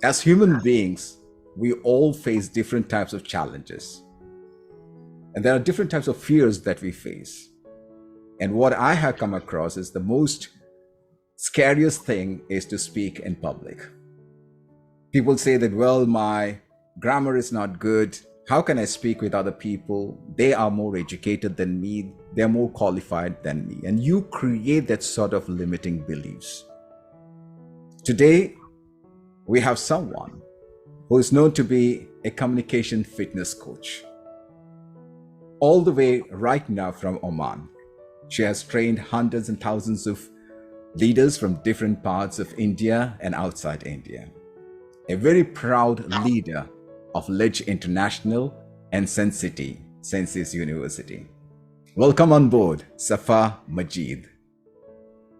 As human beings, we all face different types of challenges. And there are different types of fears that we face. And what I have come across is the most scariest thing is to speak in public. People say that, well, my grammar is not good. How can I speak with other people? They are more educated than me. They're more qualified than me. And you create that sort of limiting beliefs. Today, we have someone who is known to be a communication fitness coach. All the way right now from Oman. She has trained hundreds and thousands of leaders from different parts of India and outside India. A very proud leader of Ledge International and Sensei's University. Welcome on board, Safa Majeed.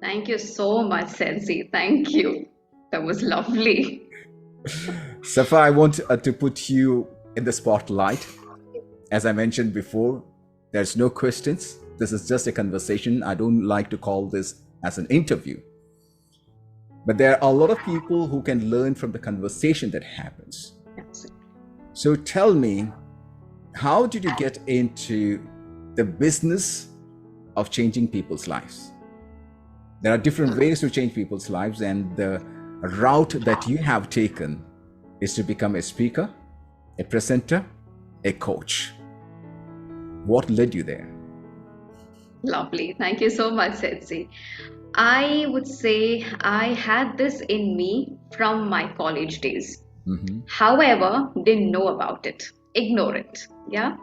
Thank you so much, Sensei. Thank you. That was lovely. Safa, I want to put you in the spotlight. As I mentioned before, there's no questions. This is just a conversation. I don't like to call this as an interview. But there are a lot of people who can learn from the conversation that happens. Absolutely. So tell me, how did you get into the business of changing people's lives? There are different ways to change people's lives, and the route that you have taken is to become a speaker, a presenter, a coach. What led you there? Lovely. Thank you so much, Sensei. I would say I had this in me from my college days. However, didn't know about it, ignorant. Yeah.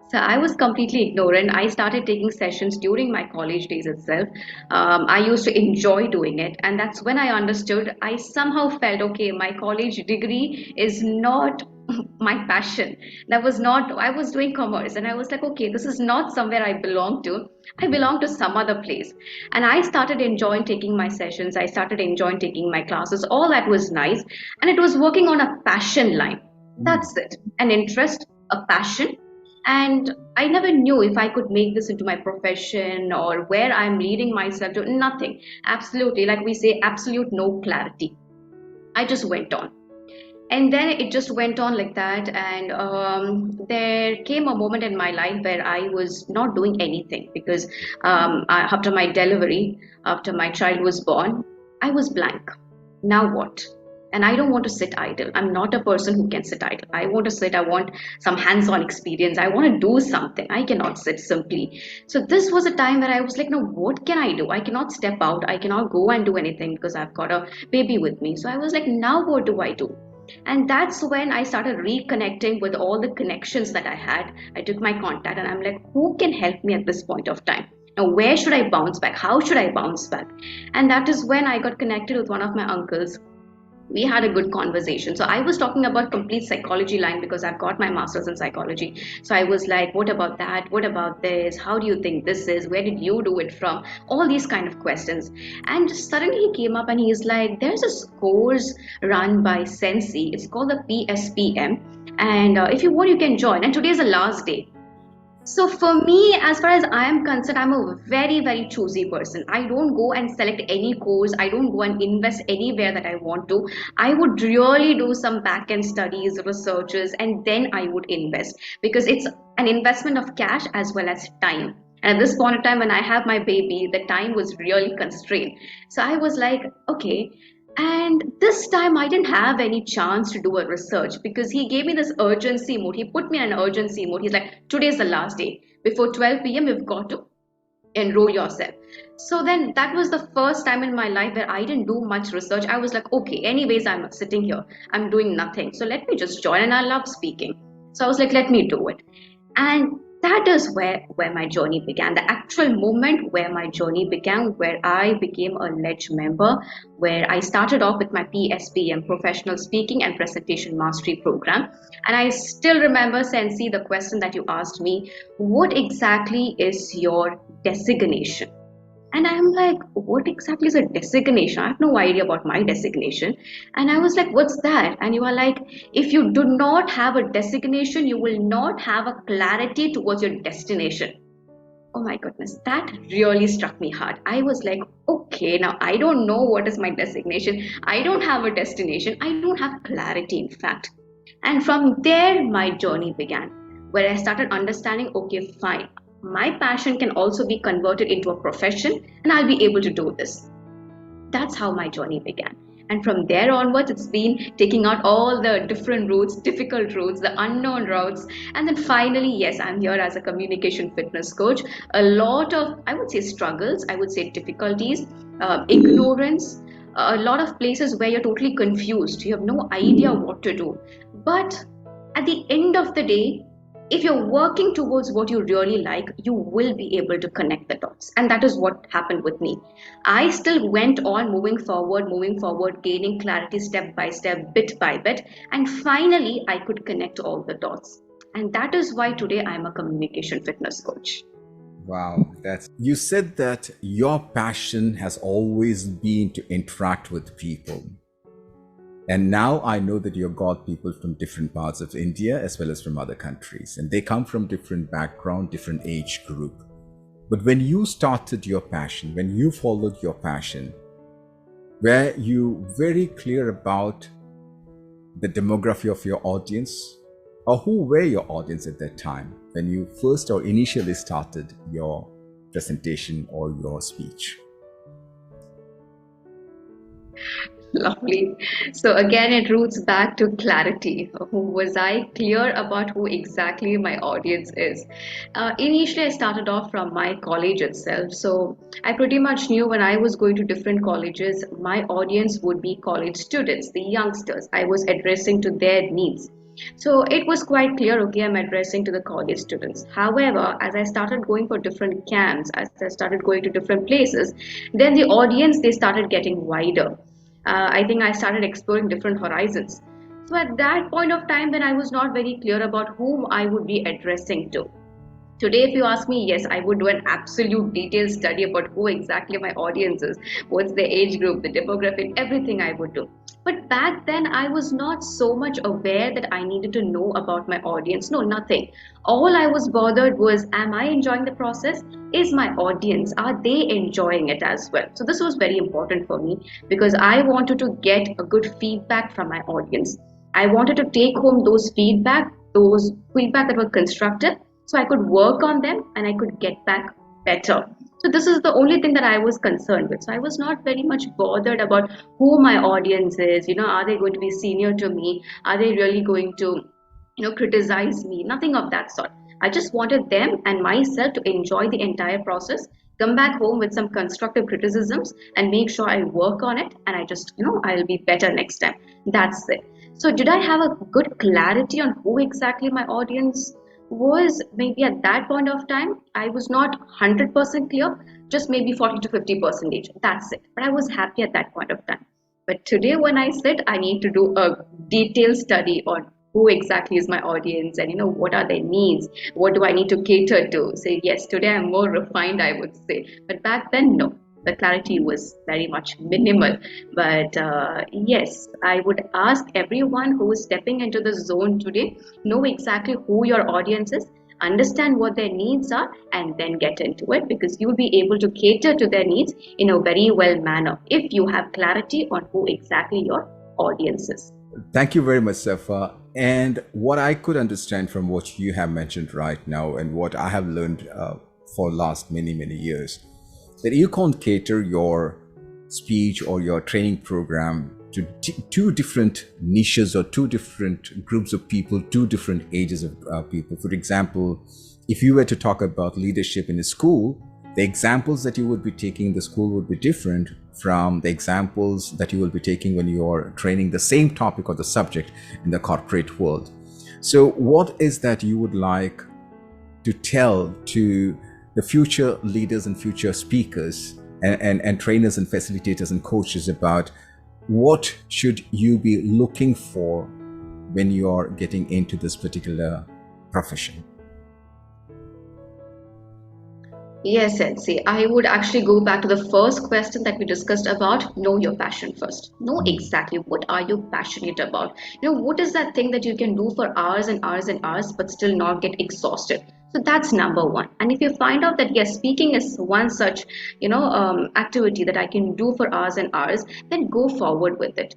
So I was completely ignorant. I started taking sessions during my college days itself. I used to enjoy doing it, and that's when I understood. I somehow felt okay. My college degree is not my passion. That was not. I was doing commerce, and I was like, okay, this is not somewhere I belong to. I belong to some other place. And I started enjoying taking my sessions. I started enjoying taking my classes. All that was nice, and it was working on a passion line. That's it. An interest, a passion, and I never knew if I could make this into my profession or where I'm leading myself to. Nothing. Absolutely. Like we say, absolute no clarity. I just went on. And then it just went on like that. And there came a moment in my life where I was not doing anything because after my delivery, after my child was born, I was blank. Now what? And I don't want to sit idle. I'm not a person who can sit idle. I want to sit. I want some hands-on experience. I want to do something. I cannot sit simply. So this was a time where I was like, no, what can I do? I cannot step out. I cannot go and do anything because I've got a baby with me. So I was like, now what do I do? And that's when I started reconnecting with all the connections that I had. I took my contact and I'm like, who can help me at this point of time? Now, where should I bounce back? How should I bounce back? And that is when I got connected with one of my uncles. We had a good conversation. So I was talking about complete psychology line because I've got my master's in psychology. So I was like, what about that? What about this? How do you think this is? Where did you do it from? All these kind of questions. And suddenly he came up and he's like, there's a course run by Sensei. It's called the PSPM. And if you want, you can join. And today is the last day. So for me, as far as I am concerned, I'm a very, very choosy person. I don't go and select any course. I don't go and invest anywhere that I want to. I would really do some back-end studies, researches, and then I would invest because it's an investment of cash as well as time. And at this point of time, when I have my baby, the time was really constrained. So I was like, okay. And this time I didn't have any chance to do a research because he gave me this urgency mode. He put me in an urgency mode. He's like, today's the last day. Before 12 p.m., you've got to enroll yourself. So then that was the first time in my life where I didn't do much research. I was like, okay, anyways, I'm sitting here. I'm doing nothing. So let me just join. And I love speaking. So I was like, let me do it. And that is where my journey began. The actual moment where my journey began, where I became a Ledge member, where I started off with my PSPM, Professional Speaking and Presentation Mastery Program. And I still remember, Sensei, the question that you asked me, what exactly is your designation? And I'm like, what exactly is a designation? I have no idea about my designation. And I was like, what's that? And you are like, if you do not have a designation, you will not have a clarity towards your destination. Oh my goodness, that really struck me hard. I was like, okay, now I don't know what is my designation. I don't have a destination. I don't have clarity, in fact. And from there, my journey began, where I started understanding, okay, fine, my passion can also be converted into a profession, and I'll be able to do this. That's how my journey began. And from there onwards, it's been taking out all the different routes, difficult routes, the unknown routes. And then finally, yes, I'm here as a communication fitness coach. A lot of, I would say, struggles, I would say difficulties, ignorance, a lot of places where you're totally confused. You have no idea what to do. But at the end of the day, if you're working towards what you really like, you will be able to connect the dots. And that is what happened with me. I still went on moving forward, gaining clarity step by step, bit by bit. And finally, I could connect all the dots. And that is why today I'm a communication fitness coach. Wow, that's you said that your passion has always been to interact with people. And now I know that you've got people from different parts of India as well as from other countries, and they come from different background, different age group. But when you started your passion, when you followed your passion, were you very clear about the demography of your audience? Or who were your audience at that time when you first or initially started your presentation or your speech? Lovely. So again, it roots back to clarity. Was I clear about who exactly my audience is? Initially, I started off from my college itself. So I pretty much knew when I was going to different colleges, my audience would be college students, the youngsters. I was addressing to their needs. So it was quite clear, okay, I'm addressing to the college students. However, as I started going for different camps, as I started going to different places, then the audience, they started getting wider. I think I started exploring different horizons. So at that point of time, then I was not very clear about whom I would be addressing to. Today, if you ask me, yes, I would do an absolute detailed study about who exactly my audience is, what's the age group, the demographic, everything I would do. But back then, I was not so much aware that I needed to know about my audience. No, nothing. All I was bothered was, am I enjoying the process? Is my audience, are they enjoying it as well? So this was very important for me because I wanted to get a good feedback from my audience. I wanted to take home those feedback that were constructive, so I could work on them and I could get back better. So this is the only thing that I was concerned with. So I was not very much bothered about who my audience is. Are they going to be senior to me? Are they really going to, criticize me? Nothing of that sort. I just wanted them and myself to enjoy the entire process, come back home with some constructive criticisms and make sure I work on it and I just, I'll be better next time. That's it. So did I have a good clarity on who exactly my audience was? Maybe at that point of time I was not 100% clear, just maybe 40 to 50 percentage, that's it, but I was happy at that point of time. But today when I sit, I need to do a detailed study on who exactly is my audience and what are their needs, what do I need to cater to. So yes, today I'm more refined, I would say, but back then no, the clarity was very much minimal. But yes, I would ask everyone who is stepping into the zone today, know exactly who your audience is, understand what their needs are, and then get into it because you'll be able to cater to their needs in a very well manner if you have clarity on who exactly your audience is. Thank you very much, Safa. And what I could understand from what you have mentioned right now and what I have learned for last many, many years, that you can't cater your speech or your training program to two different niches or two different groups of people, two different ages of people. For example, if you were to talk about leadership in a school, the examples that you would be taking in the school would be different from the examples that you will be taking when you are training the same topic or the subject in the corporate world. So what is that you would like to tell to the future leaders and future speakers and trainers and facilitators and coaches about what should you be looking for when you are getting into this particular profession? Yes, Sensei. I would actually go back to the first question that we discussed about know your passion first. Know exactly what are you passionate about. What is that thing that you can do for hours and hours and hours but still not get exhausted. So that's number one. And if you find out that yes, speaking is one such, activity that I can do for hours and hours, then go forward with it.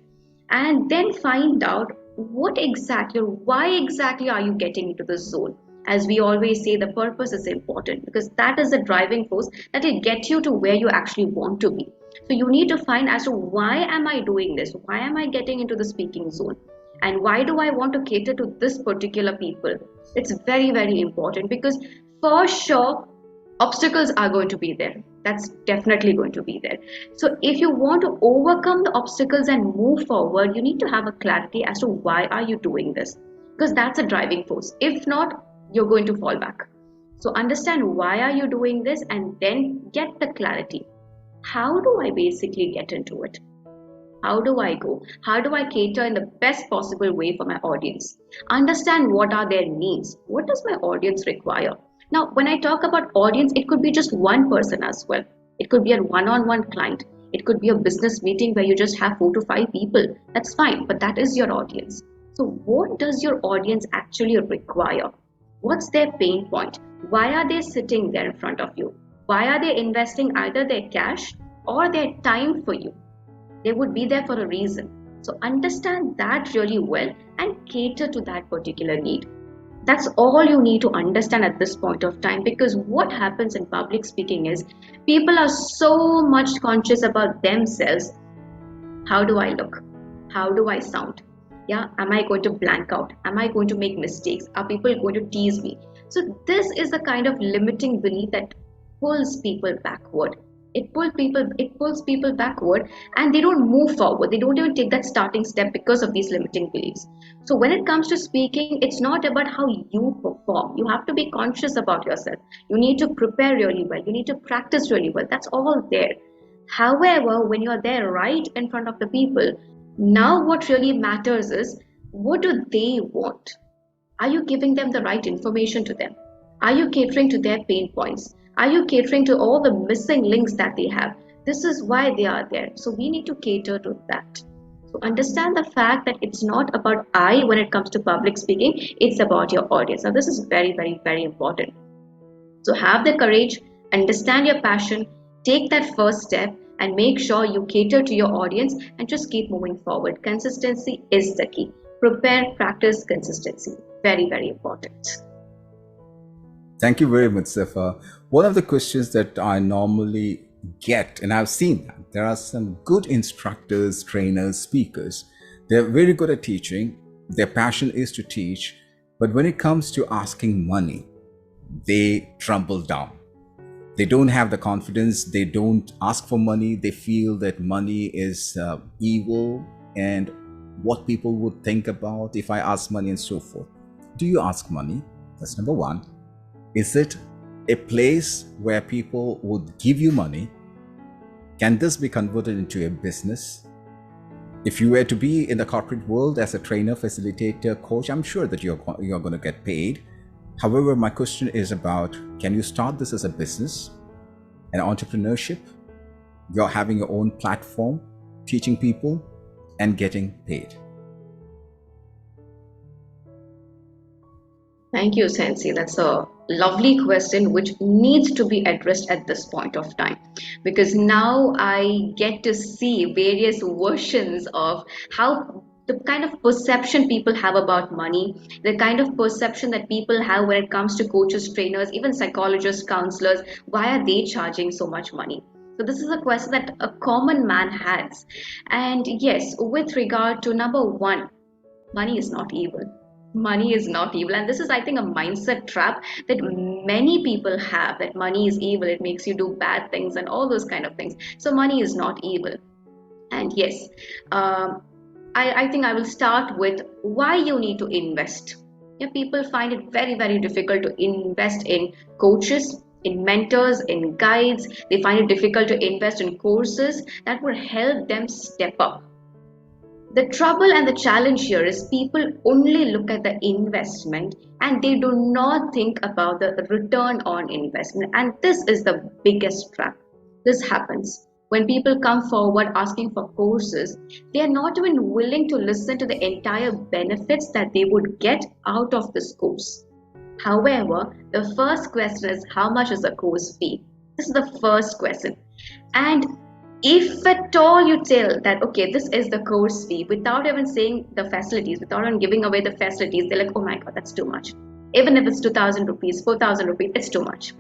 And then find out what exactly or why exactly are you getting into this zone. As we always say, the purpose is important because that is the driving force that will get you to where you actually want to be. So you need to find as to why am I doing this? Why am I getting into the speaking zone? And why do I want to cater to this particular people? It's very, very important because for sure obstacles are going to be there. That's definitely going to be there. So if you want to overcome the obstacles and move forward, you need to have a clarity as to why are you doing this, because that's a driving force. If not, you're going to fall back. So understand why are you doing this and then get the clarity. How do I basically get into it? How do I go? How do I cater in the best possible way for my audience? Understand what are their needs. What does my audience require? Now, when I talk about audience, it could be just one person as well. It could be a one on one client. It could be a business meeting where you just have 4 to 5 people. That's fine, but that is your audience. So, what does your audience actually require? What's their pain point? Why are they sitting there in front of you? Why are they investing either their cash or their time for you? They would be there for a reason. So understand that really well and cater to that particular need. That's all you need to understand at this point of time, because what happens in public speaking is people are so much conscious about themselves. How do I look? How do I sound? Yeah, am I going to blank out? Am I going to make mistakes? Are people going to tease me? So this is the kind of limiting belief that pulls people backward. It pulls people backward, and they don't move forward. They don't even take that starting step because of these limiting beliefs. So when it comes to speaking, it's not about how you perform. You have to be conscious about yourself. You need to prepare really well. You need to practice really well. That's all there. However, when you're there right in front of the people, now what really matters is what do they want? Are you giving them the right information to them? Are you catering to their pain points? Are you catering to all the missing links that they have? This is why they are there. So we need to cater to that. So understand the fact that it's not about I when it comes to public speaking, it's about your audience. Now, this is very, very, very important. So have the courage, understand your passion, take that first step, and make sure you cater to your audience and just keep moving forward. Consistency is the key. Prepare, practice, consistency. Very, very important. Thank you very much, Safa. One of the questions that I normally get, and I've seen that there are some good instructors, trainers, speakers. They're very good at teaching. Their passion is to teach. But when it comes to asking money, they tremble down. They don't have the confidence. They don't ask for money. They feel that money is evil and what people would think about if I ask money and so forth. Do you ask money? That's number one. Is it a place where people would give you money? Can this be converted into a business? If you were to be in the corporate world as a trainer, facilitator, coach, I'm sure that you're going to get paid. However, my question is about, can you start this as a business, an entrepreneurship? You're having your own platform, teaching people and getting paid. Thank you, Sensei. That's a lovely question which needs to be addressed at this point of time, because now I get to see various versions of how the kind of perception people have about money, the kind of perception that people have when it comes to coaches, trainers, even psychologists, counselors. Why are they charging so much money? So this is a question that a common man has. And yes, with regard to number one, money is not evil. Money is not evil. And this is, I think, a mindset trap that many people have, that money is evil, it makes you do bad things and all those kind of things. So money is not evil. And yes, I think I will start with why you need to invest. Yeah, people find it very, very difficult to invest in coaches, in mentors, in guides. They find it difficult to invest in courses that would help them step up. The trouble and the challenge here is people only look at the investment and they do not think about the return on investment. And this is the biggest trap. This happens when people come forward asking for courses. They are not even willing to listen to the entire benefits that they would get out of this course. However, the first question is how much is the course fee? This is the first question. And if at all you tell that, okay, this is the course fee without even saying the facilities, without even giving away the facilities, they're like, oh my God, that's too much. Even if it's 2,000 rupees, 4,000 rupees, it's too much.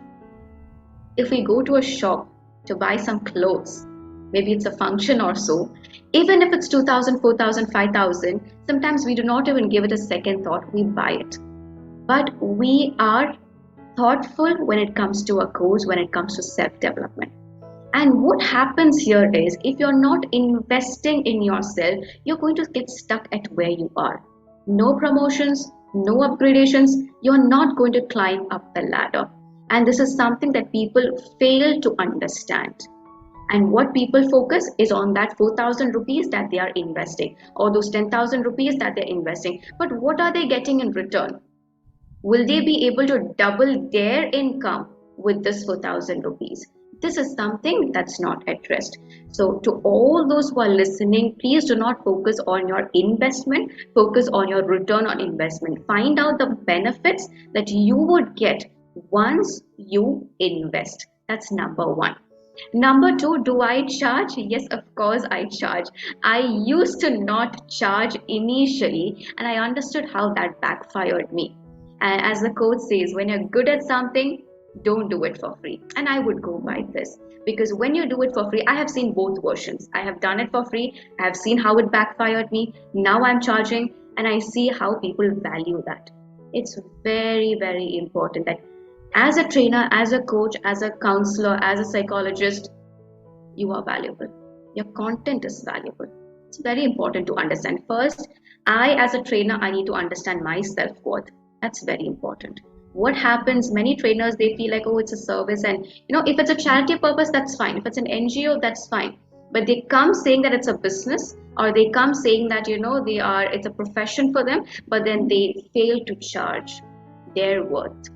If we go to a shop to buy some clothes, maybe it's a function or so, even if it's 2,000, 4,000, 5,000, sometimes we do not even give it a second thought, we buy it. But we are thoughtful when it comes to a course, when it comes to self-development. And what happens here is if you're not investing in yourself, you're going to get stuck at where you are. No promotions, no upgradations, you're not going to climb up the ladder. And this is something that people fail to understand. And what people focus is on that 4,000 rupees that they are investing, or those 10,000 rupees that they're investing. But what are they getting in return? Will they be able to double their income with this 4,000 rupees? This is something that's not addressed. So, to all those who are listening, please do not focus on your investment, focus on your return on investment. Find out the benefits that you would get once you invest. That's number one. Number two, do I charge? Yes, of course I charge. I used to not charge initially, and I understood how that backfired me. And as the quote says, when you're good at something, don't do it for free. And I would go by this because when you do it for free, I have seen both versions. I have done it for free, I have seen how it backfired me. Now I'm charging, and I see how people value that. It's very, very important that as a trainer, as a coach, as a counselor, as a psychologist, you are valuable. Your content is valuable. It's very important to understand. First, I, as a trainer, I need to understand my self worth. That's very important. What happens, many trainers, they feel like, oh, it's a service. And, if it's a charity purpose, that's fine. If it's an NGO, that's fine. But they come saying that it's a business, or they come saying that, it's a profession for them, but then they fail to charge their worth,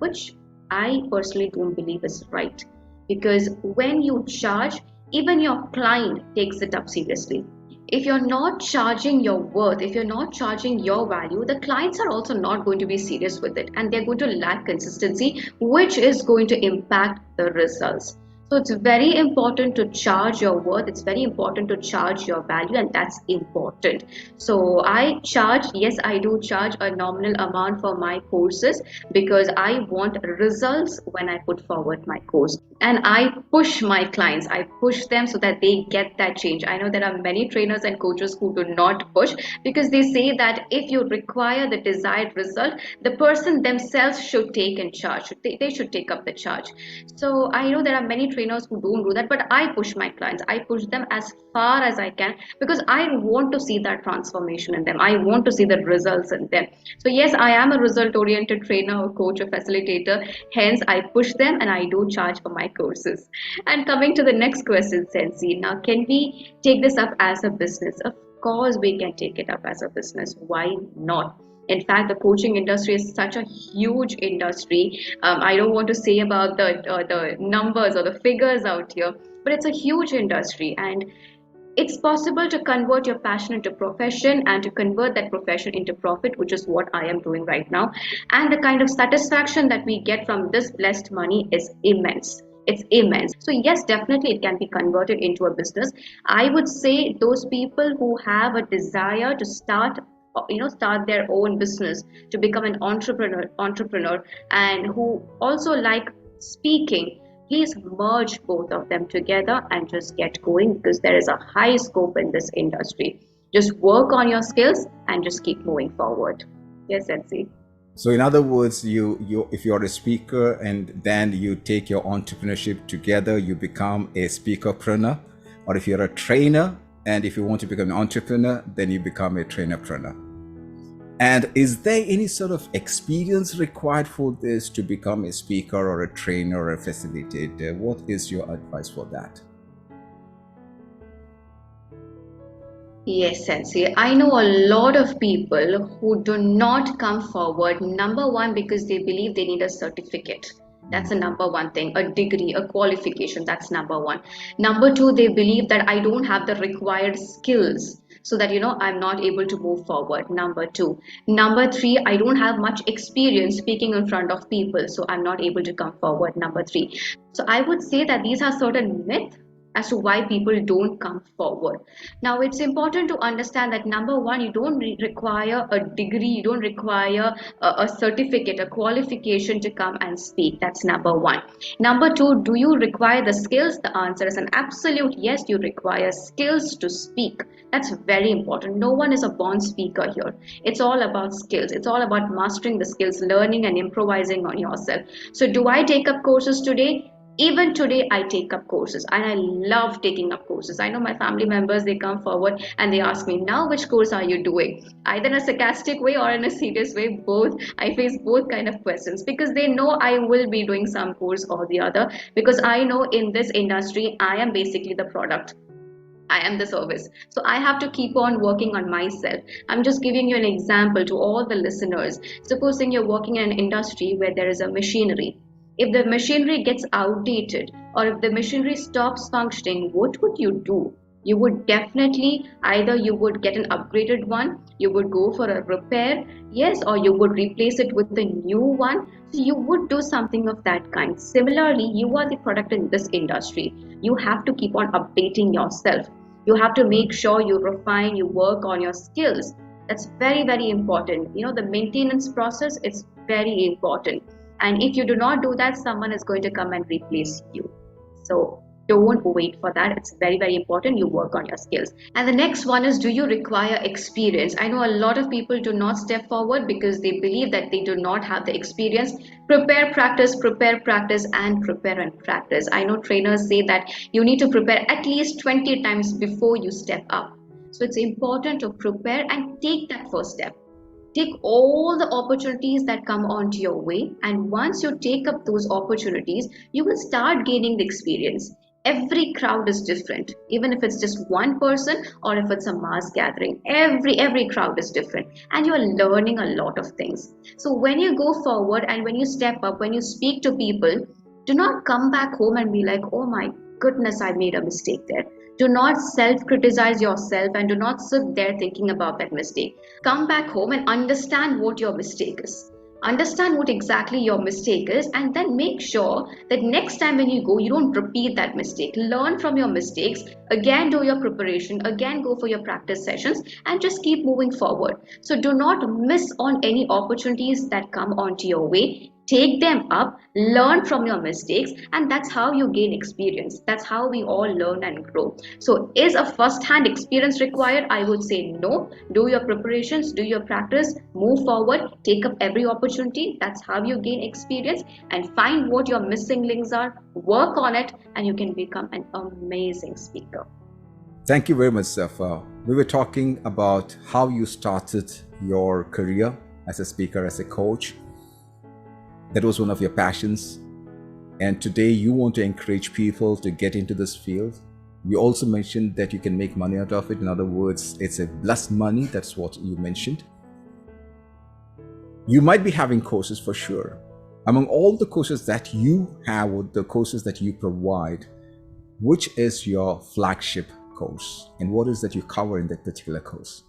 which I personally don't believe is right. Because when you charge, even your client takes it up seriously. If you're not charging your worth, if you're not charging your value, the clients are also not going to be serious with it, and they're going to lack consistency, which is going to impact the results. So it's very important to charge your worth. It's very important to charge your value, and that's important. So I charge, yes, I do charge a nominal amount for my courses because I want results when I put forward my course. And I push my clients, I push them so that they get that change. I know there are many trainers and coaches who do not push because they say that if you require the desired result, the person themselves should take in charge. They should take up the charge. So I know there are many trainers who don't do that, but I push my clients. I push them as far as I can because I want to see that transformation in them. I want to see the results in them. So yes, I am a result oriented trainer, a coach, a facilitator. Hence, I push them and I do charge for my courses. And coming to the next question, Sensei, now can we take this up as a business? Of course, we can take it up as a business. Why not? In fact, the coaching industry is such a huge industry. I don't want to say about the numbers or the figures out here, but it's a huge industry, and it's possible to convert your passion into profession and to convert that profession into profit, which is what I am doing right now. And the kind of satisfaction that we get from this blessed money is immense. It's immense. So yes, definitely it can be converted into a business. I would say those people who have a desire to start their own business, to become an entrepreneur, and who also like speaking, please merge both of them together and just get going because there is a high scope in this industry. Just work on your skills and just keep moving forward. Yes, Sensei. So in other words, you if you're a speaker and then you take your entrepreneurship together, you become a speakerpreneur. Or if you're a trainer and if you want to become an entrepreneur, then you become a trainerpreneur. And is there any sort of experience required for this to become a speaker or a trainer or a facilitator? What is your advice for that? Yes, Sensei. I know a lot of people who do not come forward. Number one, because they believe they need a certificate. That's the number one thing, a degree, a qualification. That's number one. Number two, they believe that I don't have the required skills. so that I'm not able to move forward. Number two. Number three, I don't have much experience speaking in front of people, so I'm not able to come forward. Number three. So I would say that these are certain myths as to why people don't come forward. Now, it's important to understand that number one, you don't require a degree, you don't require a certificate, a qualification to come and speak. That's number one. Number two, do you require the skills? The answer is an absolute yes, you require skills to speak. That's very important. No one is a born speaker here. It's all about skills. It's all about mastering the skills, learning and improvising on yourself. So, do I take up courses today? Even today I take up courses and I love taking up courses. I know my family members, they come forward and they ask me, now which course are you doing? Either in a sarcastic way or in a serious way, both. I face both kind of questions because they know I will be doing some course or the other, because I know in this industry I am basically the product. I am the service. So I have to keep on working on myself. I'm just giving you an example to all the listeners. Supposing you're working in an industry where there is a machinery. If the machinery gets outdated or if the machinery stops functioning, what would you do? You would definitely either you would get an upgraded one, you would go for a repair, yes, or you would replace it with a new one. So you would do something of that kind. Similarly, you are the product in this industry. You have to keep on updating yourself. You have to make sure you refine, you work on your skills. That's very, very important. The maintenance process is very important. And if you do not do that, someone is going to come and replace you. So don't wait for that. It's very, very important you work on your skills. And the next one is, do you require experience? I know a lot of people do not step forward because they believe that they do not have the experience. Prepare, practice, and prepare and practice. I know trainers say that you need to prepare at least 20 times before you step up. So it's important to prepare and take that first step. Take all the opportunities that come onto your way, and once you take up those opportunities, you will start gaining the experience. Every crowd is different, even if it's just one person or if it's a mass gathering. Every crowd is different, and you are learning a lot of things. So when you go forward and when you step up, when you speak to people, do not come back home and be like, oh my goodness, I made a mistake there. Do not self criticize yourself and do not sit there thinking about that mistake. Come back home and understand what your mistake is. Understand what exactly your mistake is, and then make sure that next time when you go, you don't repeat that mistake. Learn from your mistakes, again do your preparation, again go for your practice sessions, and just keep moving forward. So do not miss on any opportunities that come onto your way. Take them up, learn from your mistakes, and that's how you gain experience. That's how we all learn and grow. So is a first hand experience required? I would say no. Do your preparations, do your practice, move forward, take up every opportunity. That's how you gain experience, and find what your missing links are, work on it, and you can become an amazing speaker. Thank you very much, Safa. We were talking about how you started your career as a speaker, as a coach. That was one of your passions. And today you want to encourage people to get into this field. You also mentioned that you can make money out of it. In other words, it's a blessed money. That's what you mentioned. You might be having courses for sure. Among all the courses that you have, or the courses that you provide, which is your flagship course? And what is that you cover in that particular course?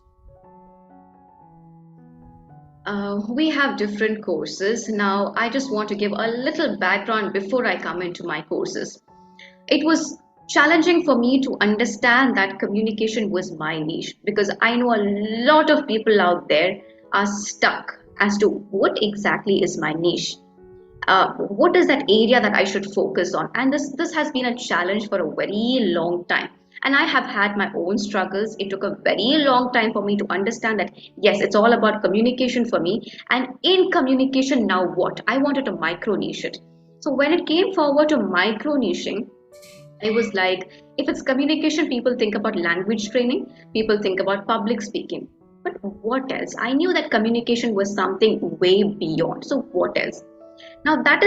We have different courses. Now, I just want to give a little background before I come into my courses. It was challenging for me to understand that communication was my niche, because I know a lot of people out there are stuck as to what exactly is my niche. What is that area that I should focus on? And this has been a challenge for a very long time. And I have had my own struggles. It took a very long time for me to understand that, yes, it's all about communication for me. And in communication, now what? I wanted to micro niche it. So when it came forward to micro niching, I was like, if it's communication, people think about language training, people think about public speaking. But what else? I knew that communication was something way beyond. So what else? Now that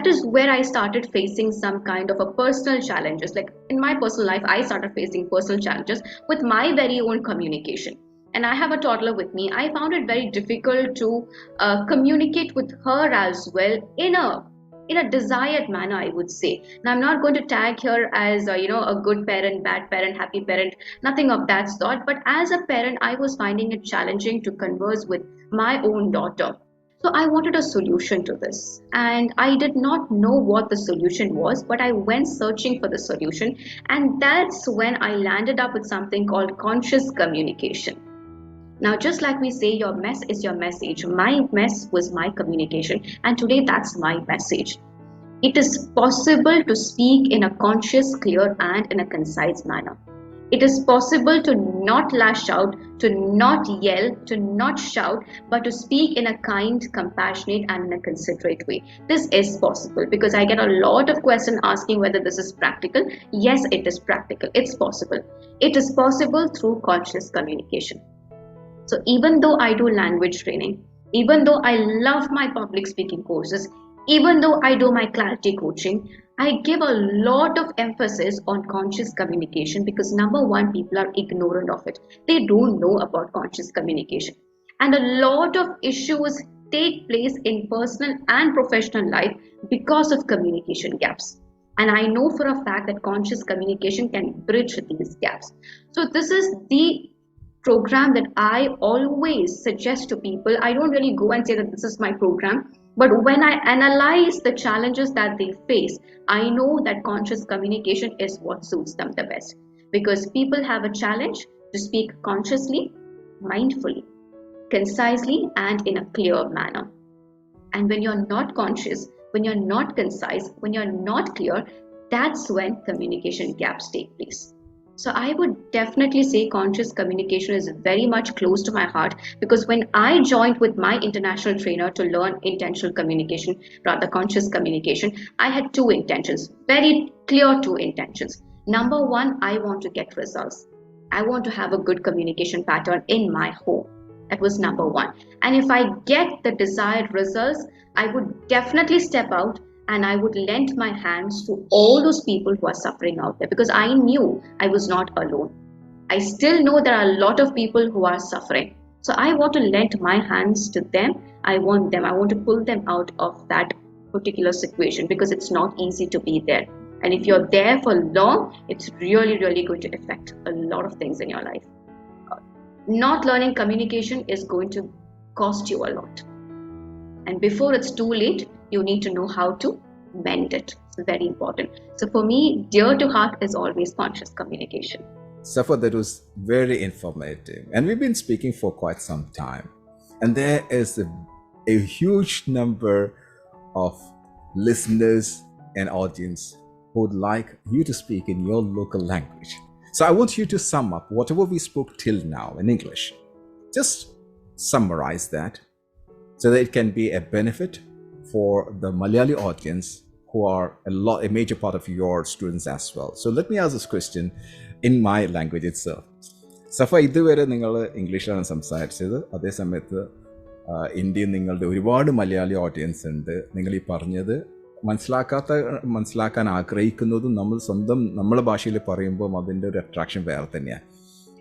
is where I started facing some kind of a personal challenges. Like in my personal life, I started facing personal challenges with my very own communication. And I have a toddler with me. I found it very difficult to communicate with her as well in a in a desired manner, I would say. Now, I'm not going to tag here as a good parent, bad parent, happy parent, nothing of that sort. But as a parent, I was finding it challenging to converse with my own daughter. So I wanted a solution to this, and I did not know what the solution was, but I went searching for the solution, and that's when I landed up with something called conscious communication. Now, just like we say, your mess is your message, my mess was my communication, and today that's my message. It is possible to speak in a conscious, clear, and in a concise manner. It is possible to not lash out, to not yell, to not shout, but to speak in a kind, compassionate, and in a considerate way. This is possible because I get a lot of questions asking whether this is practical. Yes, it is practical. It's possible. It is possible through conscious communication. So even though I do language training, even though I love my public speaking courses, even though I do my clarity coaching, I give a lot of emphasis on conscious communication because number one, people are ignorant of it. They don't know about conscious communication. And a lot of issues take place in personal and professional life because of communication gaps. And I know for a fact that conscious communication can bridge these gaps. So this is the program that I always suggest to people. I don't really go and say that this is my program, but when I analyze the challenges that they face, I know that conscious communication is what suits them the best because people have a challenge to speak consciously, mindfully, concisely, and in a clear manner. And when you're not conscious, when you're not concise, when you're not clear, that's when communication gaps take place. So I would definitely say conscious communication is very much close to my heart because when I joined with my international trainer to learn intentional communication, rather conscious communication, I had two intentions, very clear two intentions. Number one, I want to get results. I want to have a good communication pattern in my home. That was number one. And if I get the desired results, I would definitely step out and I would lend my hands to all those people who are suffering out there because I knew I was not alone. I still know there are a lot of people who are suffering. So I want to lend my hands to them. I want to pull them out of that particular situation because it's not easy to be there. And if you're there for long, it's really, really going to affect a lot of things in your life. Not learning communication is going to cost you a lot. And before it's too late, you need to know how to mend it. It's very important. So for me, dear to heart is always conscious communication. Safa, that was very informative. And we've been speaking for quite some time. And there is a huge number of listeners and audience who would like you to speak in your local language. So I want you to sum up whatever we spoke till now in English. Just summarize that so that it can be a benefit for the Malayali audience who are a major part of your students as well. So let me ask this question in my language itself. Safa, ഇതുവരെ നിങ്ങൾ ഇംഗ്ലീഷിലാണ് സംസാരിച്ചത്. അതേസമയത്ത് ഇന്ത്യയിൽ നിങ്ങളുടെ ഒരുപാട് Malayali audience ഉണ്ട്. നിങ്ങൾ ഈ പറഞ്ഞത് മനസ്സിലാക്കാൻ ആഗ്രഹിക്കുന്നതും നമ്മളെ ഭാഷയിൽ പറയുമ്പോൾ അതിൻ്റെ ഒരു അട്രാക്ഷൻ വേറെ തന്നെയാണ്.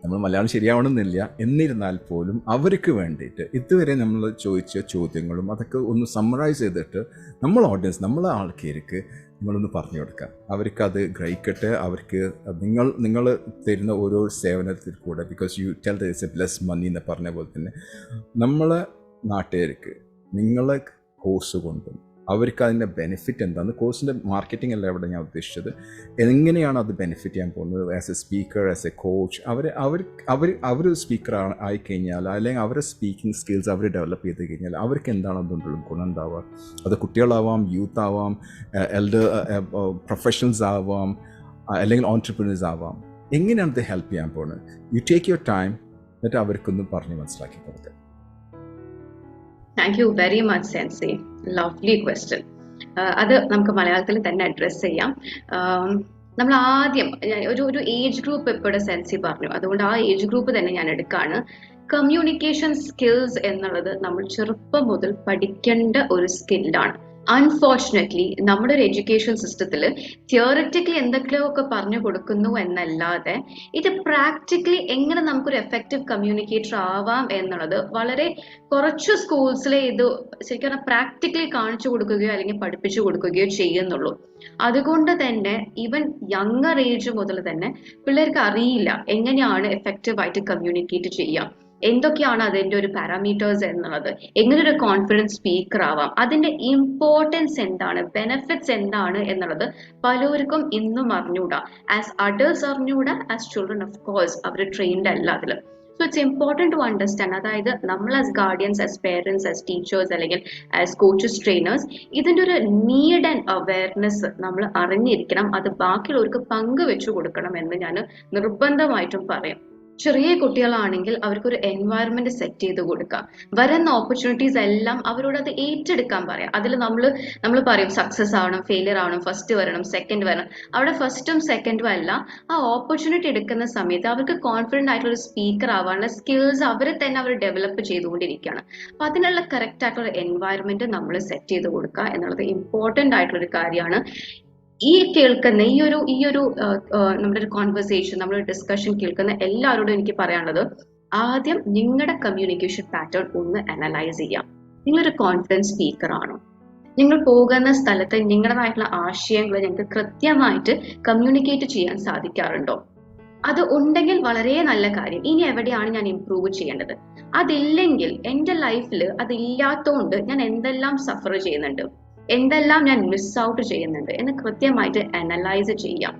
നമ്മൾ മലയാളം ശരിയാവണമെന്നില്ല, എന്നിരുന്നാൽ പോലും അവർക്ക് വേണ്ടിയിട്ട് ഇതുവരെ നമ്മൾ ചോദിച്ച ചോദ്യങ്ങളും അതൊക്കെ ഒന്ന് സമ്മറൈസ് ചെയ്തിട്ട് നമ്മളെ ഓഡിയൻസ്, നമ്മളെ ആൾക്കാർക്ക് നിങ്ങളൊന്ന് പറഞ്ഞു കൊടുക്കുക. അവർക്കത് ഗ്രഹിക്കട്ടെ. അവർക്ക് നിങ്ങൾ തരുന്ന ഓരോ സേവനത്തിൽ കൂടെ, because you tell the it's a plus money എന്ന് പറഞ്ഞ പോലെ തന്നെ നമ്മളെ നാട്ടുകാർക്ക് നിങ്ങളെ കോഴ്സ് കൊണ്ടും അവർക്ക് അതിൻ്റെ ബെനിഫിറ്റ് എന്താണ്, കോഴ്സിൻ്റെ മാർക്കറ്റിംഗ് അല്ല ഇവിടെ ഞാൻ ഉദ്ദേശിച്ചത്, എങ്ങനെയാണ് അത് ബെനിഫിറ്റ് ചെയ്യാൻ പോകുന്നത് as a speaker, as a coach. അവർ സ്പീക്കർ ആയിക്കഴിഞ്ഞാൽ അല്ലെങ്കിൽ അവരുടെ സ്പീക്കിംഗ് സ്കിൽസ് അവർ ഡെവലപ്പ് ചെയ്ത് കഴിഞ്ഞാൽ അവർക്ക് എന്താണ് അതുകൊണ്ടുള്ള ഗുണം ഉണ്ടാവുക. അത് കുട്ടികളാവാം, യൂത്ത് ആവാം, പ്രൊഫഷണൽസ് ആവാം, അല്ലെങ്കിൽ ഓൺട്രപ്രണേഴ്സ് ആവാം. എങ്ങനെയാണ് ഇത് ഹെൽപ്പ് ചെയ്യാൻ പോകുന്നത്? യു ടേക്ക് യുവർ ടൈം എന്നിട്ട് അവർക്കൊന്ന് പറഞ്ഞ് മനസ്സിലാക്കി കൊടുക്കുക. Thank you very much, Sensei. Lovely question. അത് നമുക്ക് മലയാളത്തിൽ തന്നെ അഡ്രസ്സ് ചെയ്യാം. നമ്മൾ ആദ്യം ഒരു ഏജ് ഗ്രൂപ്പ് എപ്പോഴും സെൻസി പറഞ്ഞു, അതുകൊണ്ട് ആ ഏജ് ഗ്രൂപ്പ് തന്നെ ഞാൻ എടുക്കുകയാണ്. കമ്മ്യൂണിക്കേഷൻ സ്കിൽസ് എന്നുള്ളത് നമ്മൾ ചെറുപ്പം മുതൽ പഠിക്കേണ്ട ഒരു സ്കില്ലാണ്. അൺഫോർച്ചുനേറ്റ്ലി നമ്മുടെ ഒരു എഡ്യൂക്കേഷൻ സിസ്റ്റത്തിൽ തിയററ്റിക്കലി എന്തൊക്കെയൊക്കെ പറഞ്ഞു കൊടുക്കുന്നു എന്നല്ലാതെ ഇത് പ്രാക്ടിക്കലി എങ്ങനെ നമുക്കൊരു എഫക്റ്റീവ് കമ്മ്യൂണിക്കേറ്റർ ആവാം എന്നുള്ളത് വളരെ കുറച്ച് സ്കൂൾസിലെ ഇത് ശരിക്കും പ്രാക്ടിക്കലി കാണിച്ചു കൊടുക്കുകയോ അല്ലെങ്കിൽ പഠിപ്പിച്ചു കൊടുക്കുകയോ ചെയ്യുന്നുള്ളൂ. അതുകൊണ്ട് തന്നെ ഈവൻ യങ്ങർ ഏജ് മുതൽ തന്നെ പിള്ളേർക്ക് അറിയില്ല എങ്ങനെയാണ് എഫക്റ്റീവായിട്ട് കമ്മ്യൂണിക്കേറ്റ് ചെയ്യുക, എന്തൊക്കെയാണ് അതിന്റെ ഒരു പാരാമീറ്റേഴ്സ് എന്നുള്ളത്, എങ്ങനെ ഒരു കോൺഫിഡൻസ് സ്പീക്കർ ആവാം, അതിന്റെ ഇമ്പോർട്ടൻസ് എന്താണ്, ബെനിഫിറ്റ്സ് എന്താണ് എന്നുള്ളത് പലർക്കും ഇന്നും അറിഞ്ഞൂടാ. ആസ് അഡൾട്ട്സ് അറിഞ്ഞൂടാ, ആസ് ചിൽഡ്രൻ ഓഫ് കോഴ്സ് അവർ ട്രെയിൻഡ് അല്ല അതിൽ. So it's important to understand. അതായത് നമ്മൾ as guardians, as parents, as teachers അല്ലെങ്കിൽ ആസ് കോച്ചസ്, ട്രെയിനേഴ്സ്, ഇതിന്റെ ഒരു നീഡ് ആൻഡ് അവയർനെസ് നമ്മൾ അറിഞ്ഞിരിക്കണം. അത് ബാക്കിയുള്ളവർക്ക് പങ്കുവെച്ചു കൊടുക്കണം എന്ന് ഞാൻ നിർബന്ധമായിട്ടും പറയും. ചെറിയ കുട്ടികളാണെങ്കിൽ അവർക്കൊരു എൻവയറമെന്റ് സെറ്റ് ചെയ്ത് കൊടുക്കാം. വരുന്ന ഓപ്പർച്യൂണിറ്റീസ് എല്ലാം അവരോട് അത് ഏറ്റെടുക്കാൻ പറയാം. അതിൽ നമ്മൾ പറയും സക്സസ് ആവണം, ഫെയിലിയർ ആവണം, ഫസ്റ്റ് വരണം, സെക്കൻഡ് വരണം. അവിടെ ഫസ്റ്റും സെക്കൻഡും അല്ല, ആ ഓപ്പർച്യൂണിറ്റി എടുക്കുന്ന സമയത്ത് അവർക്ക് കോൺഫിഡന്റ് ആയിട്ടുള്ള ഒരു സ്പീക്കർ ആവാനുള്ള സ്കിൽസ് അവരെ തന്നെ അവർ ഡെവലപ്പ് ചെയ്തുകൊണ്ടിരിക്കുകയാണ്. അപ്പൊ അതിനുള്ള കറക്റ്റ് ആയിട്ടുള്ള എൻവയറമെന്റ് നമ്മൾ സെറ്റ് ചെയ്ത് കൊടുക്കുക എന്നുള്ളത് ഇമ്പോർട്ടന്റ് ആയിട്ടുള്ള ഒരു കാര്യമാണ്. ഈ കേൾക്കുന്ന ഈ ഒരു നമ്മുടെ ഒരു കോൺവെർസേഷൻ, നമ്മുടെ ഡിസ്കഷൻ കേൾക്കുന്ന എല്ലാവരോടും എനിക്ക് പറയാനുള്ളത്, ആദ്യം നിങ്ങളുടെ കമ്മ്യൂണിക്കേഷൻ പാറ്റേൺ ഒന്ന് അനലൈസ് ചെയ്യാം. നിങ്ങളൊരു കോൺഫിഡൻസ് സ്പീക്കർ ആണോ? നിങ്ങൾ പോകുന്ന സ്ഥലത്ത് നിങ്ങളുടേതായിട്ടുള്ള ആശയങ്ങൾ നിങ്ങൾക്ക് കൃത്യമായിട്ട് കമ്മ്യൂണിക്കേറ്റ് ചെയ്യാൻ സാധിക്കാറുണ്ടോ? അത് ഉണ്ടെങ്കിൽ വളരെ നല്ല കാര്യം. ഇനി എവിടെയാണ് ഞാൻ ഇംപ്രൂവ് ചെയ്യേണ്ടത്? അതില്ലെങ്കിൽ എൻ്റെ ലൈഫിൽ അതില്ലാത്തതുകൊണ്ട് ഞാൻ എന്തെല്ലാം സഫർ ചെയ്യുന്നുണ്ട്, എന്തെല്ലാം ഞാൻ മിസ് ഔട്ട് ചെയ്യുന്നുണ്ട് എന്ന് കൃത്യമായിട്ട് അനലൈസ് ചെയ്യാം.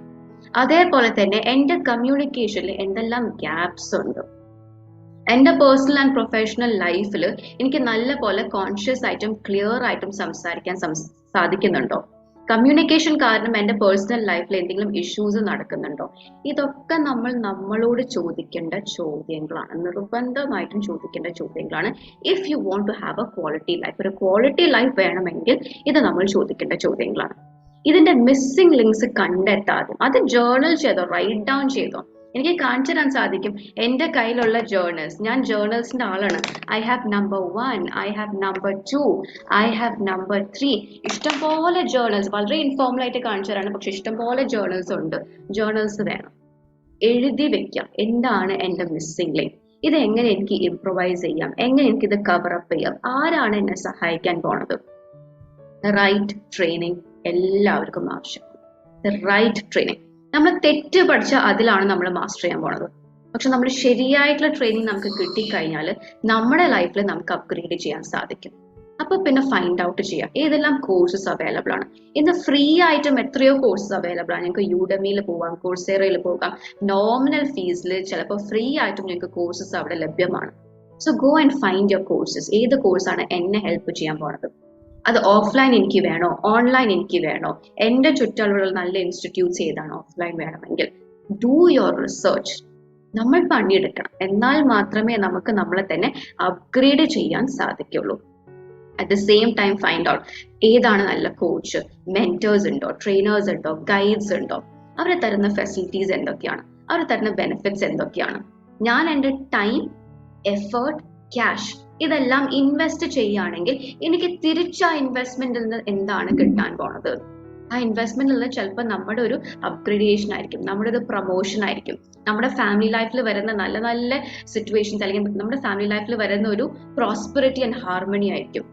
അതേപോലെ തന്നെ എൻ്റെ കമ്മ്യൂണിക്കേഷനിൽ എന്തെല്ലാം ഗ്യാപ്സ് ഉണ്ട്, എൻ്റെ പേഴ്സണൽ ആൻഡ് പ്രൊഫഷണൽ ലൈഫിൽ എനിക്ക് നല്ല പോലെ കോൺഷ്യസ് ആയിട്ടും ക്ലിയർ ആയിട്ടും സംസാരിക്കാൻ സാധിക്കുന്നുണ്ടോ? കമ്മ്യൂണിക്കേഷൻ കാരണം എൻ്റെ പേഴ്സണൽ ലൈഫിൽ എന്തെങ്കിലും ഇഷ്യൂസ് നടക്കുന്നുണ്ടോ? ഇതൊക്കെ നമ്മൾ നമ്മളോട് ചോദിക്കേണ്ട ചോദ്യങ്ങളാണ്, നിർബന്ധമായിട്ടും ചോദിക്കേണ്ട ചോദ്യങ്ങളാണ്. If you want to have a quality life, ഒരു ക്വാളിറ്റി ലൈഫ് വേണമെങ്കിൽ ഇത് നമ്മൾ ചോദിക്കേണ്ട ചോദ്യങ്ങളാണ്. ഇതിന്റെ മിസ്സിംഗ് ലിങ്ക്സ് കണ്ടെത്താതെ അത് ജേർണൽ ചെയ്തോ, റൈറ്റ് ഡൗൺ ചെയ്തോ. എനിക്ക് കാണിച്ചു തരാൻ സാധിക്കും എൻ്റെ കയ്യിലുള്ള ജേർണൽസ്. ഞാൻ ജേർണൽസിന്റെ ആളാണ്. I have number 1, I have number 2, I have number 3. ഇഷ്ടംപോലെ ജേർണൽസ്, വളരെ ഇൻഫോർമൽ ആയിട്ട് കാണിച്ചു തരാണ്, പക്ഷെ ഇഷ്ടംപോലെ ജേർണൽസ് ഉണ്ട്. ജേർണൽസ് വേണം, എഴുതി വെക്കാം എന്താണ് എൻ്റെ മിസ്സിംഗ് ലിങ്ക്, ഇത് എങ്ങനെ എനിക്ക് ഇംപ്രൊവൈസ് ചെയ്യാം, എങ്ങനെ എനിക്ക് ഇത് കവറപ്പ് ചെയ്യാം, ആരാണ് എന്നെ സഹായിക്കാൻ പോണത്. റൈറ്റ് ട്രെയിനിങ് എല്ലാവർക്കും ആവശ്യമാണ്. Right training. നമ്മൾ തെറ്റ് പഠിച്ച അതിലാണ് നമ്മൾ മാസ്റ്റർ ചെയ്യാൻ പോണത്. പക്ഷെ നമ്മൾ ശരിയായിട്ടുള്ള ട്രെയിനിങ് നമുക്ക് കിട്ടിക്കഴിഞ്ഞാൽ നമ്മുടെ ലൈഫിൽ നമുക്ക് അപ്ഗ്രേഡ് ചെയ്യാൻ സാധിക്കും. അപ്പൊ പിന്നെ ഫൈൻഡ് ഔട്ട് ചെയ്യാം ഏതെല്ലാം കോഴ്സസ് അവൈലബിൾ ആണ്. ഇന്ന് ഫ്രീ ആയിട്ടും എത്രയോ കോഴ്സസ് അവൈലബിൾ ആണ്. നിങ്ങൾക്ക് യൂഡമിയിൽ പോകാം, കോഴ്സേറയിൽ പോകാം. നോമിനൽ ഫീസിൽ ചിലപ്പോൾ ഫ്രീ ആയിട്ടും നിങ്ങൾക്ക് കോഴ്സസ് അവിടെ ലഭ്യമാണ്. So go and find your courses. ഏത് കോഴ്സാണ് എന്നെ ഹെൽപ്പ് ചെയ്യാൻ പോണത്? അത് ഓഫ്ലൈൻ എനിക്ക് വേണോ, ഓൺലൈൻ എനിക്ക് വേണോ, എൻ്റെ ചുറ്റളവിലുള്ള നല്ല ഇൻസ്റ്റിറ്റ്യൂട്ട്സ് ഏതാണ് ഓഫ്ലൈൻ വേണമെങ്കിൽ. Do your research. നമ്മൾ പണിയെടുക്കണം, എന്നാൽ മാത്രമേ നമുക്ക് നമ്മളെ തന്നെ അപ്ഗ്രേഡ് ചെയ്യാൻ സാധിക്കുള്ളൂ. At the same time find out ഏതാണ് നല്ല കോച്ച്, മെന്റേഴ്സ് ഉണ്ടോ, ട്രെയിനേഴ്സ് ഉണ്ടോ, ഗൈഡ്സ് ഉണ്ടോ, അവർ തരുന്ന ഫെസിലിറ്റീസ് എന്തൊക്കെയാണ്, അവർ തരുന്ന ബെനിഫിറ്റ്സ് എന്തൊക്കെയാണ്. ഞാൻ എൻ്റെ ടൈം, എഫേർട്ട്, ക്യാഷ് ഇതെല്ലാം ഇൻവെസ്റ്റ് ചെയ്യുകയാണെങ്കിൽ എനിക്ക് തിരിച്ച് ആ ഇൻവെസ്റ്റ്മെന്റിൽ നിന്ന് എന്താണ് കിട്ടാൻ പോണത്? ആ ഇൻവെസ്റ്റ്മെന്റിൽ നിന്ന് ചിലപ്പോൾ നമ്മുടെ ഒരു അപ്ഗ്രേഡേഷൻ ആയിരിക്കും, നമ്മുടെ ഒരു പ്രൊമോഷൻ ആയിരിക്കും, നമ്മുടെ ഫാമിലി ലൈഫിൽ വരുന്ന നല്ല നല്ല സിറ്റുവേഷൻസ്, അല്ലെങ്കിൽ നമ്മുടെ ഫാമിലി ലൈഫിൽ വരുന്ന ഒരു പ്രോസ്പെറിറ്റി ആൻഡ് ഹാർമണി ആയിരിക്കും.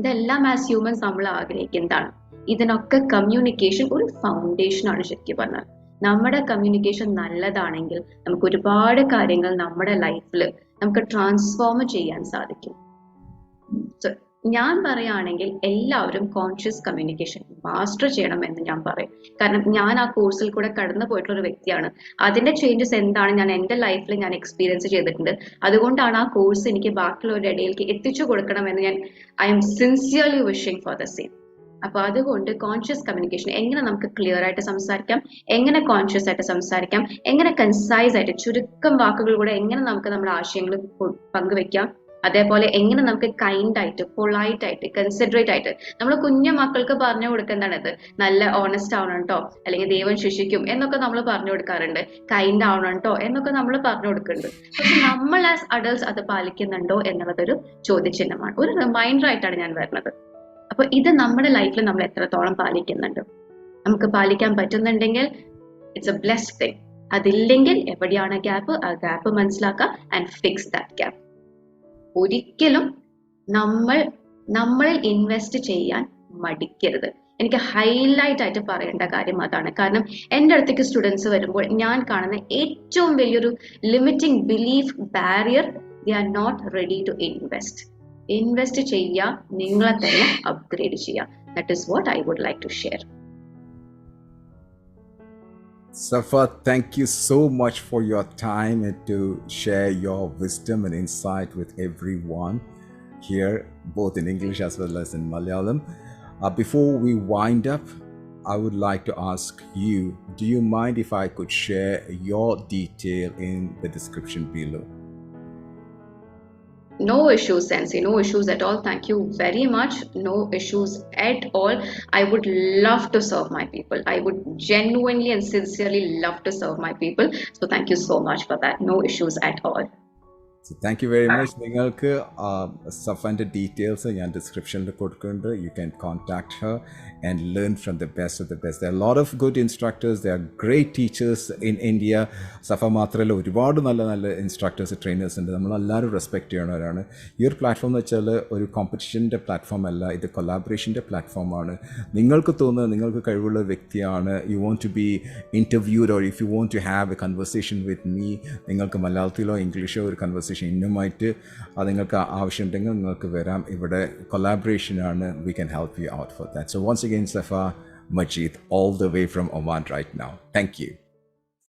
ഇതെല്ലാം ആസ് ഹ്യൂമൻസ് നമ്മൾ ആഗ്രഹിക്കുന്നതാണ്. ഇതിനൊക്കെ കമ്മ്യൂണിക്കേഷൻ ഒരു ഫൗണ്ടേഷൻ ആണ്. ശരിക്കും പറഞ്ഞാൽ നമ്മുടെ കമ്മ്യൂണിക്കേഷൻ നല്ലതാണെങ്കിൽ നമുക്ക് ഒരുപാട് കാര്യങ്ങൾ നമ്മുടെ ലൈഫിൽ നമുക്ക് ട്രാൻസ്ഫോം ചെയ്യാൻ സാധിക്കും. സോ ഞാൻ പറയുകയാണെങ്കിൽ എല്ലാവരും കോൺഷ്യസ് കമ്മ്യൂണിക്കേഷൻ മാസ്റ്റർ ചെയ്യണം എന്ന് ഞാൻ പറയും. കാരണം ഞാൻ ആ കോഴ്സിൽ കൂടെ കടന്നു പോയിട്ടുള്ള ഒരു വ്യക്തിയാണ്. അതിന്റെ ചേഞ്ചസ് എന്താണ് ഞാൻ എൻ്റെ ലൈഫിൽ ഞാൻ എക്സ്പീരിയൻസ് ചെയ്തിട്ടുണ്ട്. അതുകൊണ്ടാണ് ആ കോഴ്സ് എനിക്ക് ബാക്കിയുള്ളവരുടെ ഇടയിലേക്ക് എത്തിച്ചു കൊടുക്കണമെന്ന് I M sincerely wishing for the same. അപ്പൊ അതുകൊണ്ട് കോൺഷ്യസ് കമ്മ്യൂണിക്കേഷൻ എങ്ങനെ നമുക്ക് ക്ലിയർ ആയിട്ട് സംസാരിക്കാം, എങ്ങനെ കോൺഷ്യസ് ആയിട്ട് സംസാരിക്കാം, എങ്ങനെ കൺസൈസ് ആയിട്ട് ചുരുക്കം വാക്കുകളിലൂടെ എങ്ങനെ നമുക്ക് നമ്മുടെ ആശയങ്ങൾ പങ്കുവെക്കാം, അതേപോലെ എങ്ങനെ നമുക്ക് കൈൻഡ് ആയിട്ട്, പൊളൈറ്റ് ആയിട്ട്, കൺസിഡറേറ്റ് ആയിട്ട് നമ്മൾ കുഞ്ഞു മക്കൾക്ക് പറഞ്ഞു കൊടുക്കുന്നതാണിത്. നല്ല ഓണസ്റ്റ് ആവണം കേട്ടോ, അല്ലെങ്കിൽ ദൈവം ശിക്ഷിക്കും എന്നൊക്കെ നമ്മൾ പറഞ്ഞു കൊടുക്കാറുണ്ട്. കൈൻഡ് ആവണം കേട്ടോ എന്നൊക്കെ നമ്മൾ പറഞ്ഞു കൊടുക്കുന്നുണ്ട്. പക്ഷെ നമ്മൾ ആസ് അഡൾട്ട്സ് അത് പാലിക്കുന്നുണ്ടോ എന്നുള്ളതൊരു ചോദ്യചിഹ്നമാണ്. ഒരു റിമൈൻഡർ ആയിട്ടാണ് ഞാൻ വരുന്നത്. അപ്പോൾ ഇത് നമ്മുടെ ലൈഫിൽ നമ്മൾ എത്രത്തോളം പാലിക്കുന്നുണ്ട്? നമുക്ക് പാലിക്കാൻ പറ്റുന്നുണ്ടെങ്കിൽ ഇറ്റ്സ് എ ബ്ലെസ്ഡ് തിങ്. അതില്ലെങ്കിൽ എവിടെയാണ് ഗ്യാപ്പ്, ആ ഗ്യാപ്പ് മനസ്സിലാക്കുക ആൻഡ് ഫിക്സ് ദാറ്റ് ഗ്യാപ്പ്. ഒരിക്കലും നമ്മളിൽ ഇൻവെസ്റ്റ് ചെയ്യാൻ മടിക്കരുത്. എനിക്ക് ഹൈലൈറ്റ് ആയിട്ട് പറയേണ്ട കാര്യം അതാണ്. കാരണം എൻ്റെ അടുത്തേക്ക് സ്റ്റുഡൻസ് വരുമ്പോൾ ഞാൻ കാണുന്ന ഏറ്റവും വലിയൊരു limiting belief barrier, they are not ready to invest ചെയ്യുക, നിങ്ങളെ തന്നെ അപ്ഗ്രേഡ് ചെയ്യുക. That is what I would like to share. Safa, thank you so much for your time and to share your wisdom and insight with everyone here, both in English as well as in Malayalam. Before we wind up, I would like to ask you, do you mind if I could share your detail in the description below? No issues, Sensei. No issues at all. Thank you very much. No issues at all. I would love to serve my people. I would genuinely and sincerely love to serve my people. So thank you so much for that. No issues at all. So thank you very much. നിങ്ങൾക്ക് സഫന്റെ details ഞാൻ ഡിസ്ക്രിപ്ഷനിൽ കൊടുക്കുന്നുണ്ട്. You can contact her and learn from the best of the best. There are a lot of good instructors. There are great teachers in India. സഫ മാത്രമല്ല, ഒരുപാട് നല്ല നല്ല instructors, trainers ഉണ്ട്. നമ്മളെല്ലാവരും റെസ്പെക്ട് ചെയ്യണവരാണ്. ഈ ഒരു പ്ലാറ്റ്ഫോം എന്ന് വെച്ചാൽ ഒരു കോമ്പറ്റീഷൻ്റെ പ്ലാറ്റ്ഫോം അല്ല, ഇത് കൊലാബറേഷൻ്റെ പ്ലാറ്റ്ഫോമാണ്. നിങ്ങൾക്ക് തോന്നുന്നത് നിങ്ങൾക്ക് കഴിവുള്ള വ്യക്തിയാണ്, you want to be interviewed or if you want to have a conversation with me, നിങ്ങൾക്ക് മലയാളത്തിലോ ഇംഗ്ലീഷോ ഒരു കൺവെർസേഷൻ ഇന്നുമായിട്ട് നിങ്ങൾക്ക് ആവശ്യമുണ്ടെങ്കിൽ നിങ്ങൾക്ക് വരാം. ഇവിടെ കൊളാബറേഷനാണ്. We can help you out for that. So once again, Safa Majeed, all the way from Oman right now. Thank you.